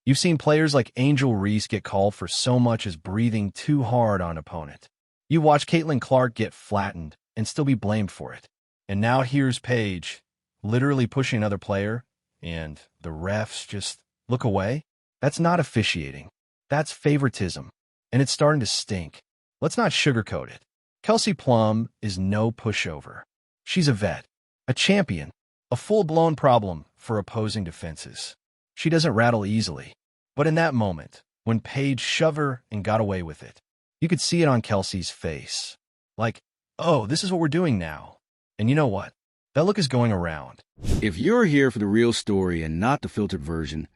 You've seen players like Angel Reese get called for so much as breathing too hard on an opponent. You watch Caitlin Clark get flattened and still be blamed for it. And now here's Paige, literally pushing another player, and the refs just look away? That's not officiating. That's favoritism. And it's starting to stink. Let's not sugarcoat it. Kelsey Plum is no pushover. She's a vet, a champion, a full-blown problem for opposing defenses. She doesn't rattle easily. But in that moment, when Paige shoved her and got away with it, you could see it on Kelsey's face. Like, oh, this is what we're doing now. And you know what? That look is going around. If you're here for the real story and not the filtered version,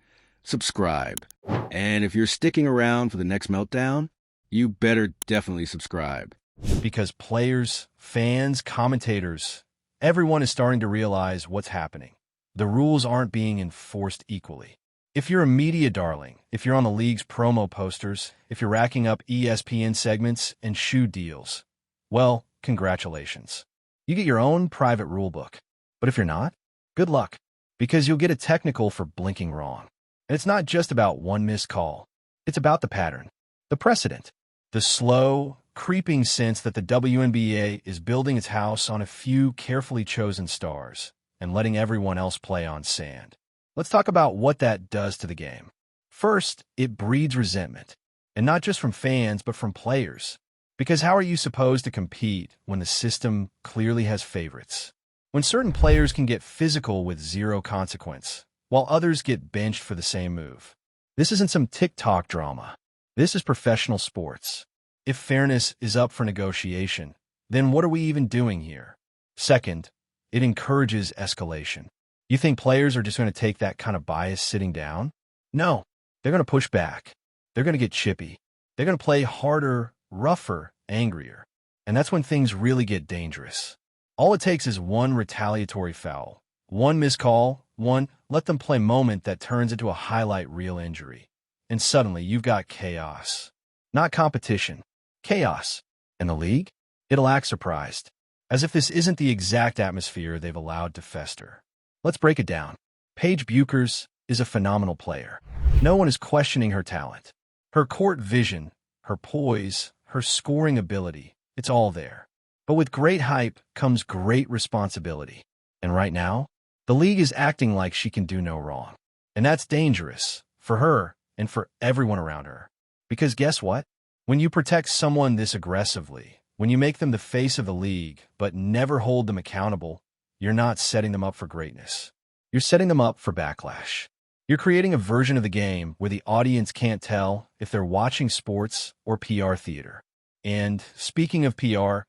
subscribe. And if you're sticking around for the next meltdown, you better definitely subscribe. Because players, fans, commentators, everyone is starting to realize what's happening. The rules aren't being enforced equally. If you're a media darling, if you're on the league's promo posters, if you're racking up ESPN segments and shoe deals, well, congratulations. You get your own private rulebook. But if you're not, good luck, because you'll get a technical for blinking wrong. And it's not just about one missed call. It's about the pattern, the precedent, the slow, creeping sense that the WNBA is building its house on a few carefully chosen stars and letting everyone else play on sand. Let's talk about what that does to the game. First, it breeds resentment, and not just from fans, but from players. Because how are you supposed to compete when the system clearly has favorites? When certain players can get physical with zero consequence, while others get benched for the same move. This isn't some TikTok drama. This is professional sports. If fairness is up for negotiation, then what are we even doing here? Second, it encourages escalation. You think players are just going to take that kind of bias sitting down? No, they're going to push back. They're going to get chippy. They're going to play harder, rougher, angrier. And that's when things really get dangerous. All it takes is one retaliatory foul, one missed call, one let them play moment that turns into a highlight reel injury. And suddenly you've got chaos. Not competition, chaos. And the league? It'll act surprised, as if this isn't the exact atmosphere they've allowed to fester. Let's break it down. Paige Bueckers is a phenomenal player. No one is questioning her talent. Her court vision, her poise, her scoring ability, it's all there. But with great hype comes great responsibility. And right now, the league is acting like she can do no wrong. And that's dangerous for her and for everyone around her. Because guess what? When you protect someone this aggressively, when you make them the face of the league but never hold them accountable, you're not setting them up for greatness. You're setting them up for backlash. You're creating a version of the game where the audience can't tell if they're watching sports or PR theater. And speaking of PR,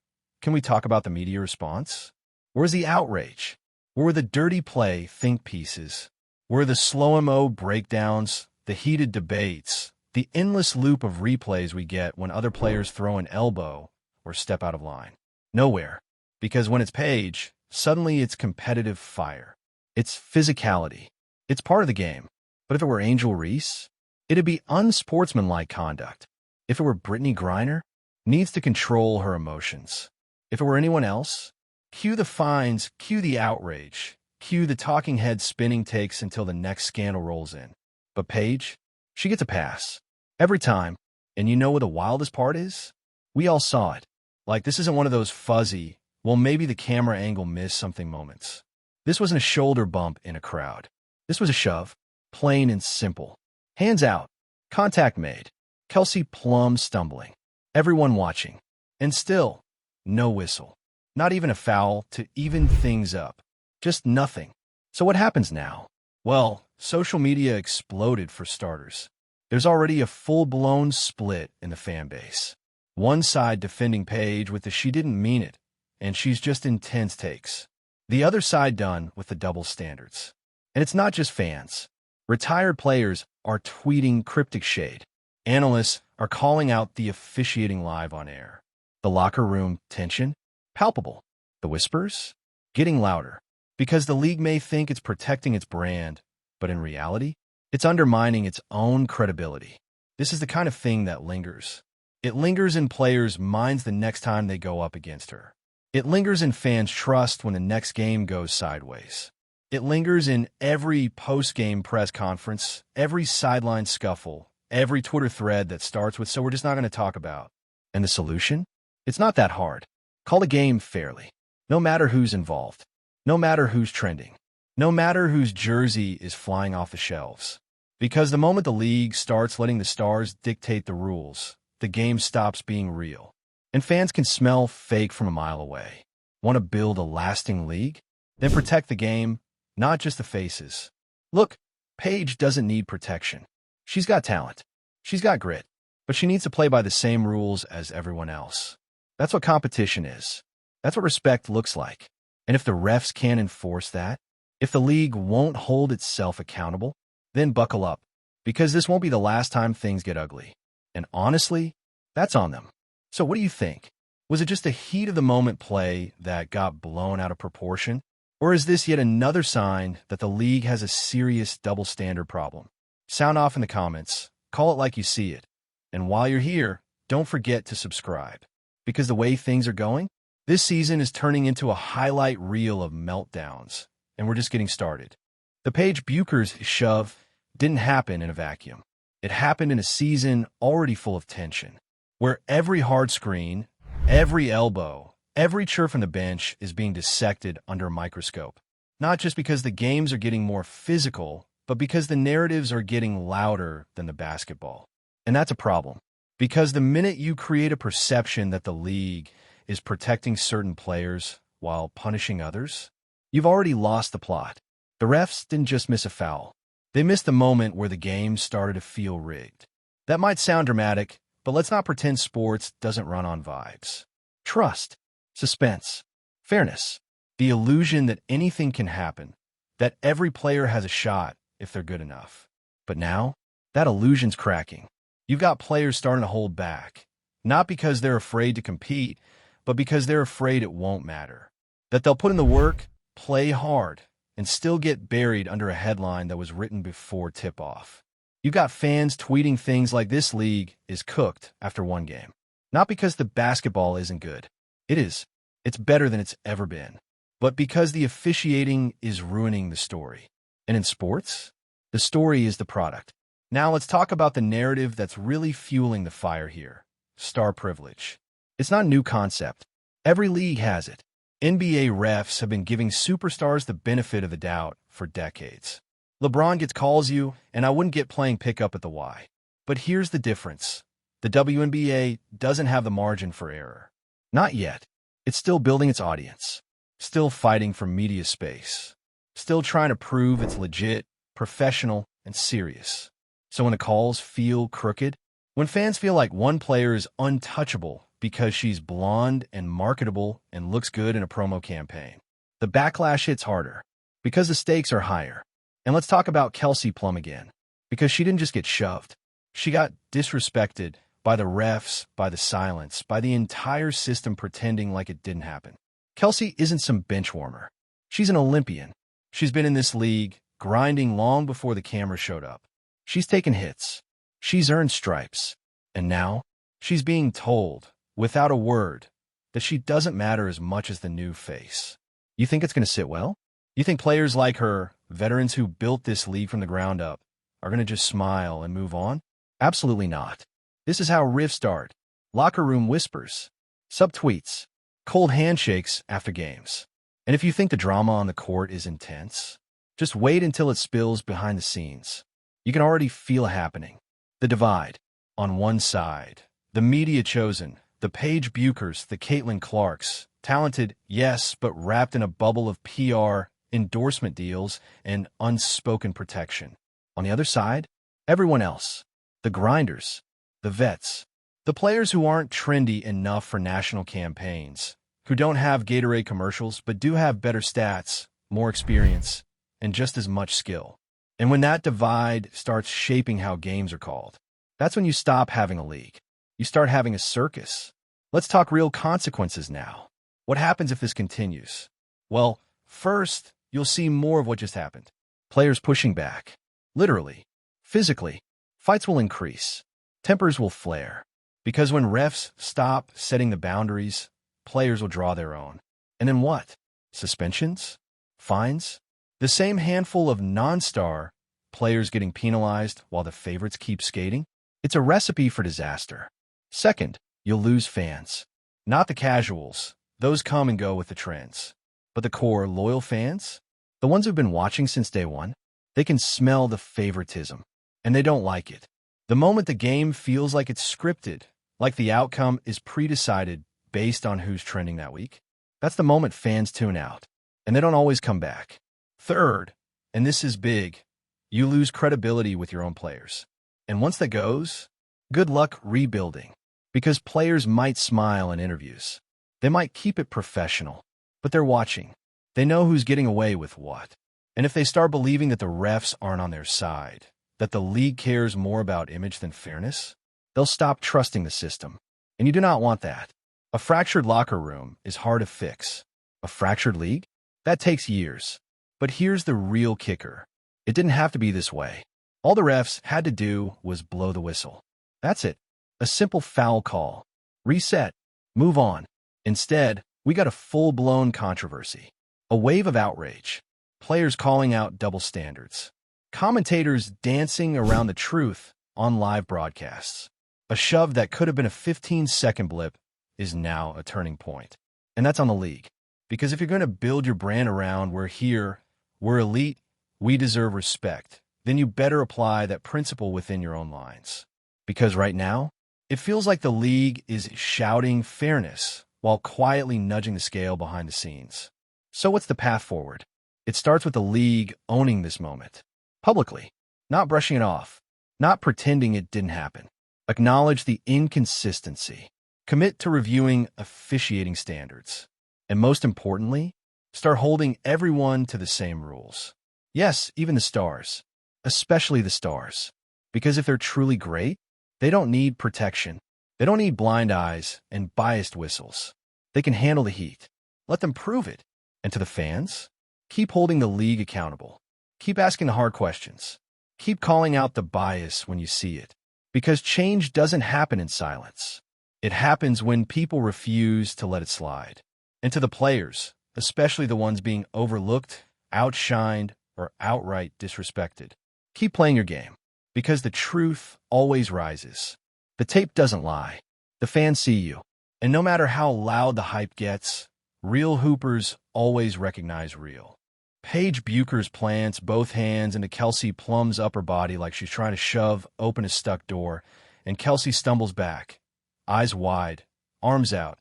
can we talk about the media response? Where's the outrage? Where were the dirty play think pieces? Where are the slow-mo breakdowns, the heated debates, the endless loop of replays we get when other players throw an elbow or step out of line? Nowhere. Because when it's Paige, suddenly it's competitive fire. It's physicality. It's part of the game. But if it were Angel Reese, it'd be unsportsmanlike conduct. If it were Brittany Griner, needs to control her emotions. If it were anyone else, cue the fines, cue the outrage, cue the talking head spinning takes until the next scandal rolls in. But Paige, she gets a pass. Every time. And you know what the wildest part is? We all saw it. Like, this isn't one of those fuzzy, well, maybe the camera angle missed something moments. This wasn't a shoulder bump in a crowd. This was a shove, plain and simple. Hands out, contact made, Kelsey Plum stumbling, everyone watching. And still, no whistle. Not even a foul to even things up. Just nothing. So what happens now? Well, social media exploded for starters. There's already a full-blown split in the fan base. One side defending Paige with the she didn't mean it, and she's just intense takes. The other side done with the double standards. And it's not just fans. Retired players are tweeting cryptic shade. Analysts are calling out the officiating live on air. The locker room tension? Palpable. The whispers? Getting louder. Because the league may think it's protecting its brand, but in reality, it's undermining its own credibility. This is the kind of thing that lingers. It lingers in players' minds the next time they go up against her. It lingers in fans' trust when the next game goes sideways. It lingers in every post-game press conference, every sideline scuffle, every Twitter thread that starts with, "So we're just not going to talk about." And the solution? It's not that hard. Call the game fairly. No matter who's involved. No matter who's trending. No matter whose jersey is flying off the shelves. Because the moment the league starts letting the stars dictate the rules, the game stops being real. And fans can smell fake from a mile away. Want to build a lasting league? Then protect the game, not just the faces. Look, Paige doesn't need protection. She's got talent. She's got grit. But she needs to play by the same rules as everyone else. That's what competition is. That's what respect looks like. And if the refs can't enforce that, if the league won't hold itself accountable, then buckle up, because this won't be the last time things get ugly. And honestly, that's on them. So what do you think? Was it just a heat-of-the-moment play that got blown out of proportion? Or is this yet another sign that the league has a serious double-standard problem? Sound off in the comments. Call it like you see it. And while you're here, don't forget to subscribe. Because the way things are going, this season is turning into a highlight reel of meltdowns, and we're just getting started. The Paige Bueckers shove didn't happen in a vacuum. It happened in a season already full of tension, where every hard screen, every elbow, every chirp from the bench is being dissected under a microscope. Not just because the games are getting more physical, but because the narratives are getting louder than the basketball. And that's a problem, because the minute you create a perception that the league is protecting certain players while punishing others, you've already lost the plot. The refs didn't just miss a foul. They missed the moment where the game started to feel rigged. That might sound dramatic, but let's not pretend sports doesn't run on vibes. Trust, suspense, fairness, the illusion that anything can happen, that every player has a shot if they're good enough. But now, that illusion's cracking. You've got players starting to hold back, not because they're afraid to compete, but because they're afraid it won't matter. That they'll put in the work, play hard, and still get buried under a headline that was written before tip-off. You got fans tweeting things like this league is cooked after one game. Not because the basketball isn't good. It is. It's better than it's ever been. But because the officiating is ruining the story. And in sports, the story is the product. Now let's talk about the narrative that's really fueling the fire here. Star privilege. It's not a new concept. Every league has it. NBA refs have been giving superstars the benefit of the doubt for decades. LeBron gets calls you, and I wouldn't get playing pickup at the Y. But here's the difference. The WNBA doesn't have the margin for error. Not yet. It's still building its audience. Still fighting for media space. Still trying to prove it's legit, professional, and serious. So when the calls feel crooked, when fans feel like one player is untouchable because she's blonde and marketable and looks good in a promo campaign, the backlash hits harder because the stakes are higher. And let's talk about Kelsey Plum again, because she didn't just get shoved. She got disrespected by the refs, by the silence, by the entire system pretending like it didn't happen. Kelsey isn't some bench warmer. She's an Olympian. She's been in this league, grinding long before the camera showed up. She's taken hits. She's earned stripes. And now, she's being told, without a word, that she doesn't matter as much as the new face. You think it's going to sit well? You think players like her, veterans who built this league from the ground up, are going to just smile and move on? Absolutely not. This is how rifts start. Locker room whispers, subtweets, cold handshakes after games. And if you think the drama on the court is intense, just wait until it spills behind the scenes. You can already feel it happening. The divide. On one side, the media chosen, the Paige Bueckers, the Caitlin Clarks, talented, yes, but wrapped in a bubble of PR, endorsement deals, and unspoken protection. On the other side, everyone else. The grinders, the vets, the players who aren't trendy enough for national campaigns, who don't have Gatorade commercials but do have better stats, more experience, and just as much skill. And when that divide starts shaping how games are called, that's when you stop having a league. You start having a circus. Let's talk real consequences now. What happens if this continues? Well, first, you'll see more of what just happened. Players pushing back. Literally. Physically. Fights will increase. Tempers will flare. Because when refs stop setting the boundaries, players will draw their own. And then what? Suspensions? Fines? The same handful of non-star players getting penalized while the favorites keep skating? It's a recipe for disaster. Second, you'll lose fans. Not the casuals. Those come and go with the trends. But the core, loyal fans? The ones who've been watching since day one? They can smell the favoritism, and they don't like it. The moment the game feels like it's scripted, like the outcome is pre-decided based on who's trending that week, that's the moment fans tune out, and they don't always come back. Third, and this is big, you lose credibility with your own players. And once that goes, good luck rebuilding, because players might smile in interviews. They might keep it professional, but they're watching. They know who's getting away with what. And if they start believing that the refs aren't on their side, that the league cares more about image than fairness, they'll stop trusting the system. And you do not want that. A fractured locker room is hard to fix. A fractured league? That takes years. But here's the real kicker. It didn't have to be this way. All the refs had to do was blow the whistle. That's it. A simple foul call. Reset. Move on. Instead, we got a full-blown controversy. A wave of outrage. Players calling out double standards. Commentators dancing around the truth on live broadcasts. A shove that could have been a 15-second blip is now a turning point. And that's on the league. Because if you're going to build your brand around we're here, we're elite, we deserve respect, then you better apply that principle within your own lines. Because right now, it feels like the league is shouting fairness while quietly nudging the scale behind the scenes. So what's the path forward? It starts with the league owning this moment. Publicly. Not brushing it off. Not pretending it didn't happen. Acknowledge the inconsistency. Commit to reviewing officiating standards. And most importantly, start holding everyone to the same rules. Yes, even the stars. Especially the stars. Because if they're truly great, they don't need protection. They don't need blind eyes and biased whistles. They can handle the heat. Let them prove it. And to the fans, keep holding the league accountable. Keep asking the hard questions. Keep calling out the bias when you see it. Because change doesn't happen in silence. It happens when people refuse to let it slide. And to the players, especially the ones being overlooked, outshined, or outright disrespected, keep playing your game. Because the truth always rises. The tape doesn't lie. The fans see you. And no matter how loud the hype gets, real hoopers always recognize real. Paige Bueckers plants both hands into Kelsey Plum's upper body like she's trying to shove open a stuck door, and Kelsey stumbles back, eyes wide, arms out,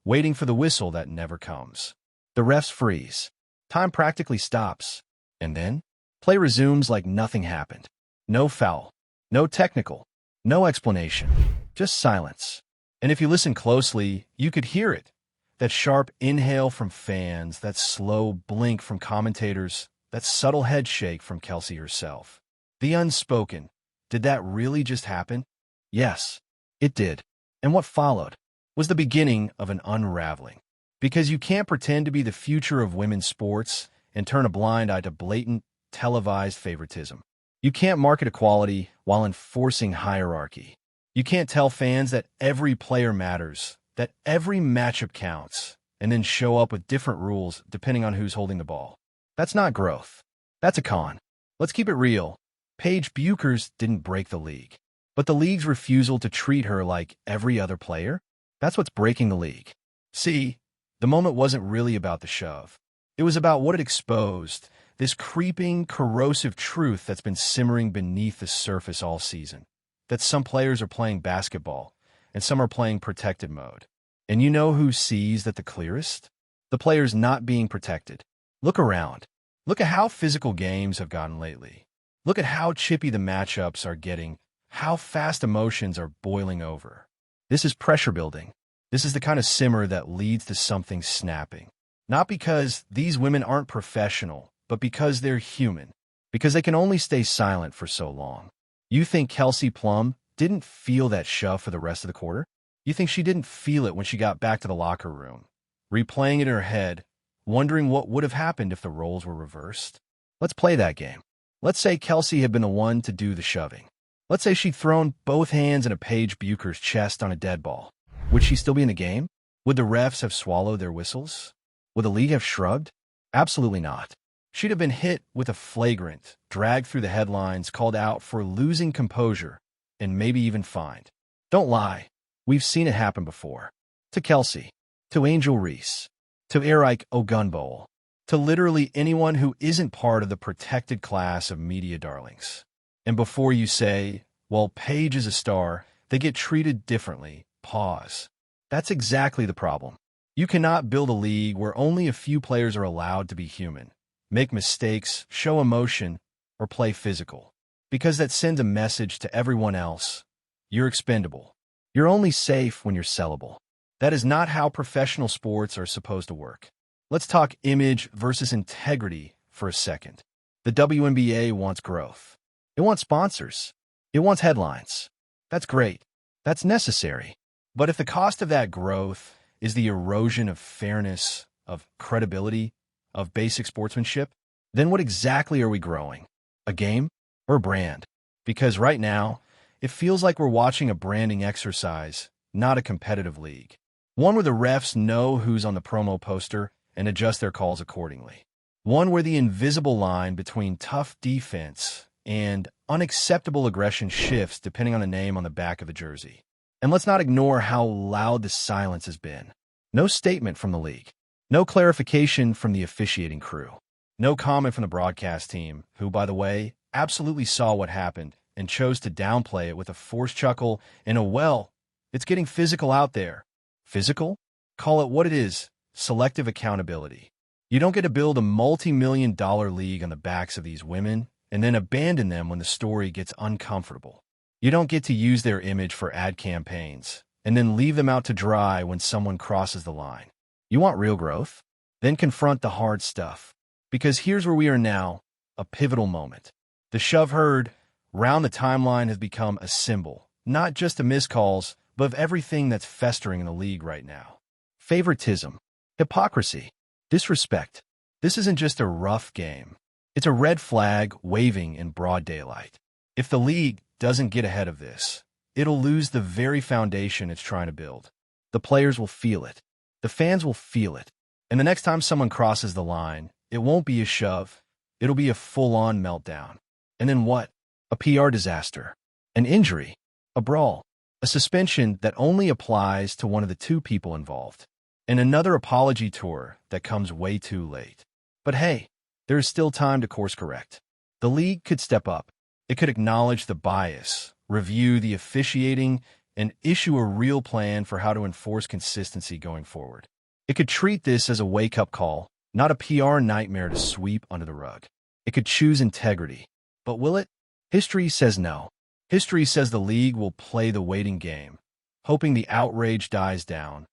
waiting for the whistle that never comes. The refs freeze. Time practically stops. And then, play resumes like nothing happened. No foul. No technical. No explanation. Just silence. And if you listen closely, you could hear it. That sharp inhale from fans, that slow blink from commentators, that subtle head shake from Kelsey herself. The unspoken. Did that really just happen? Yes, it did. And what followed was the beginning of an unraveling. Because you can't pretend to be the future of women's sports and turn a blind eye to blatant, televised favoritism. You can't market equality while enforcing hierarchy. You can't tell fans that every player matters, that every matchup counts, and then show up with different rules depending on who's holding the ball. That's not growth. That's a con. Let's keep it real. Paige Bueckers didn't break the league. But the league's refusal to treat her like every other player? That's what's breaking the league. See, the moment wasn't really about the shove. It was about what it exposed, this creeping, corrosive truth that's been simmering beneath the surface all season. That some players are playing basketball, and some are playing protected mode. And you know who sees that the clearest? The players not being protected. Look around. Look at how physical games have gotten lately. Look at how chippy the matchups are getting, how fast emotions are boiling over. This is pressure building. This is the kind of simmer that leads to something snapping. Not because these women aren't professional, but because they're human. Because they can only stay silent for so long. You think Kelsey Plum didn't feel that shove for the rest of the quarter? You think she didn't feel it when she got back to the locker room, replaying it in her head, wondering what would have happened if the roles were reversed? Let's play that game. Let's say Kelsey had been the one to do the shoving. Let's say she'd thrown both hands in a Paige Bueckers' chest on a dead ball. Would she still be in the game? Would the refs have swallowed their whistles? Would the league have shrugged? Absolutely not. She'd have been hit with a flagrant, dragged through the headlines, called out for losing composure, and maybe even fined. Don't lie, we've seen it happen before. To Kelsey, to Angel Reese, to Eric Ogunbowl, to literally anyone who isn't part of the protected class of media darlings. And before you say, well, Paige is a star, they get treated differently, pause. That's exactly the problem. You cannot build a league where only a few players are allowed to be human, make mistakes, show emotion, or play physical. Because that sends a message to everyone else. You're expendable. You're only safe when you're sellable. That is not how professional sports are supposed to work. Let's talk image versus integrity for a second. The WNBA wants growth. It wants sponsors. It wants headlines. That's great. That's necessary. But if the cost of that growth is the erosion of fairness, of credibility, of basic sportsmanship, then what exactly are we growing? A game or a brand? Because right now, it feels like we're watching a branding exercise, not a competitive league. One where the refs know who's on the promo poster and adjust their calls accordingly. One where the invisible line between tough defense and unacceptable aggression shifts depending on the name on the back of the jersey. And let's not ignore how loud the silence has been. No statement from the league. No clarification from the officiating crew. No comment from the broadcast team, who, by the way, absolutely saw what happened and chose to downplay it with a forced chuckle and a, well, it's getting physical out there. Physical? Call it what it is. Selective accountability. You don't get to build a multi-million-dollar league on the backs of these women and then abandon them when the story gets uncomfortable. You don't get to use their image for ad campaigns and then leave them out to dry when someone crosses the line. You want real growth? Then confront the hard stuff. Because here's where we are now, a pivotal moment. The shove heard round the timeline has become a symbol, not just of miscalls, but of everything that's festering in the league right now. Favoritism, hypocrisy, disrespect. This isn't just a rough game. It's a red flag waving in broad daylight. If the league doesn't get ahead of this, it'll lose the very foundation it's trying to build. The players will feel it. The fans will feel it. And the next time someone crosses the line, it won't be a shove. It'll be a full-on meltdown. And then what? A PR disaster. An injury. A brawl. A suspension that only applies to one of the two people involved. And another apology tour that comes way too late. But hey, there is still time to course correct. The league could step up. It could acknowledge the bias, review the officiating, and issue a real plan for how to enforce consistency going forward. It could treat this as a wake-up call, not a PR nightmare to sweep under the rug. It could choose integrity. But will it? History says no. History says the league will play the waiting game, hoping the outrage dies down,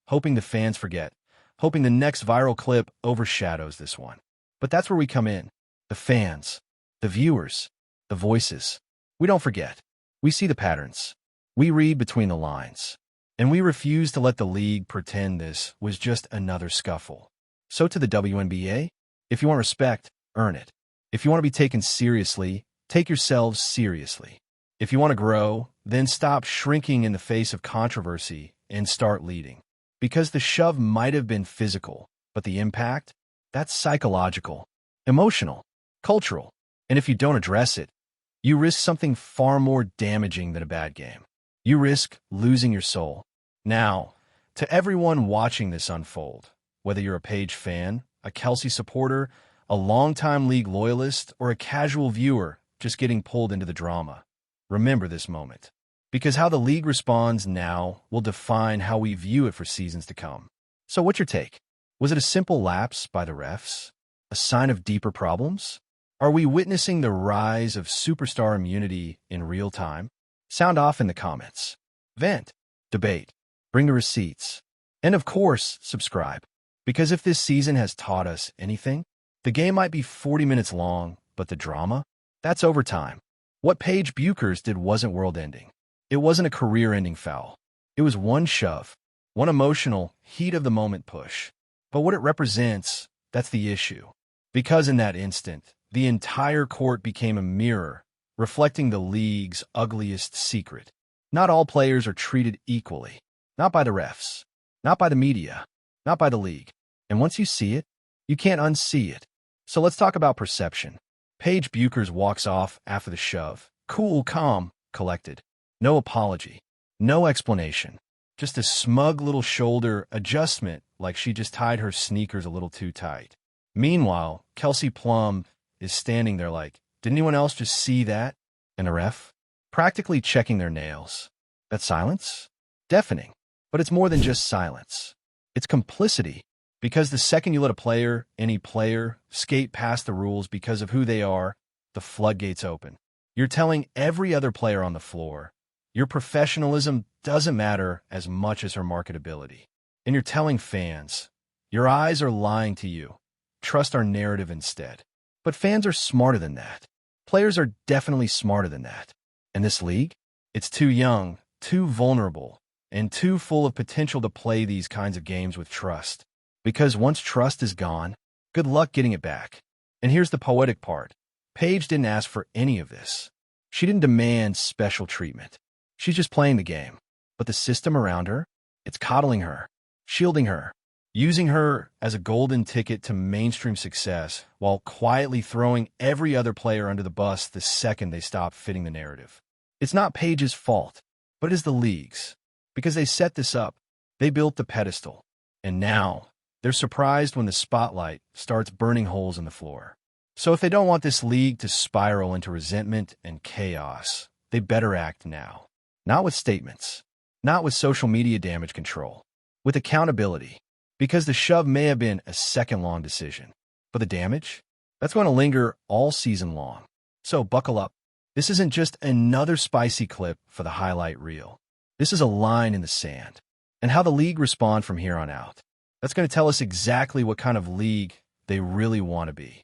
hoping the fans forget, hoping the next viral clip overshadows this one. But that's where we come in. The fans, the viewers, the voices. We don't forget. We see the patterns. We read between the lines. And we refuse to let the league pretend this was just another scuffle. So to the WNBA, if you want respect, earn it. If you want to be taken seriously, take yourselves seriously. If you want to grow, then stop shrinking in the face of controversy and start leading. Because the shove might have been physical, but the impact? That's psychological, emotional, cultural. And if you don't address it, you risk something far more damaging than a bad game. You risk losing your soul. Now, to everyone watching this unfold, whether you're a Paige fan, a Kelsey supporter, a longtime league loyalist, or a casual viewer just getting pulled into the drama, remember this moment. Because how the league responds now will define how we view it for seasons to come. So what's your take? Was it a simple lapse by the refs? A sign of deeper problems? Are we witnessing the rise of superstar immunity in real time? Sound off in the comments. Vent. Debate. Bring the receipts. And of course, subscribe. Because if this season has taught us anything, the game might be 40 minutes long, but the drama? That's overtime. What Paige Bueckers did wasn't world-ending. It wasn't a career-ending foul. It was one shove, one emotional, heat-of-the-moment push. But what it represents, that's the issue. Because in that instant, the entire court became a mirror, reflecting the league's ugliest secret. Not all players are treated equally. Not by the refs. Not by the media. Not by the league. And once you see it, you can't unsee it. So let's talk about perception. Paige Bueckers walks off after the shove. Cool, calm, collected. No apology. No explanation. Just a smug little shoulder adjustment like she just tied her sneakers a little too tight. Meanwhile, Kelsey Plum is standing there like, did anyone else just see that? And a ref? Practically checking their nails. That silence? Deafening. But it's more than just silence. It's complicity. Because the second you let a player, any player, skate past the rules because of who they are, the floodgates open. You're telling every other player on the floor, your professionalism doesn't matter as much as her marketability. And you're telling fans, your eyes are lying to you. Trust our narrative instead. But fans are smarter than that. Players are definitely smarter than that. And this league? It's too young, too vulnerable, and too full of potential to play these kinds of games with trust. Because once trust is gone, good luck getting it back. And here's the poetic part. Paige didn't ask for any of this. She didn't demand special treatment. She's just playing the game. But the system around her, it's coddling her, shielding her, using her as a golden ticket to mainstream success while quietly throwing every other player under the bus the second they stop fitting the narrative. It's not Paige's fault, but it is the league's. Because they set this up, they built the pedestal, and now they're surprised when the spotlight starts burning holes in the floor. So if they don't want this league to spiral into resentment and chaos, they better act now. Not with statements, not with social media damage control, with accountability. Because the shove may have been a second-long decision, but the damage? That's going to linger all season long. So buckle up. This isn't just another spicy clip for the highlight reel. This is a line in the sand. And how the league respond from here on out. That's going to tell us exactly what kind of league they really want to be.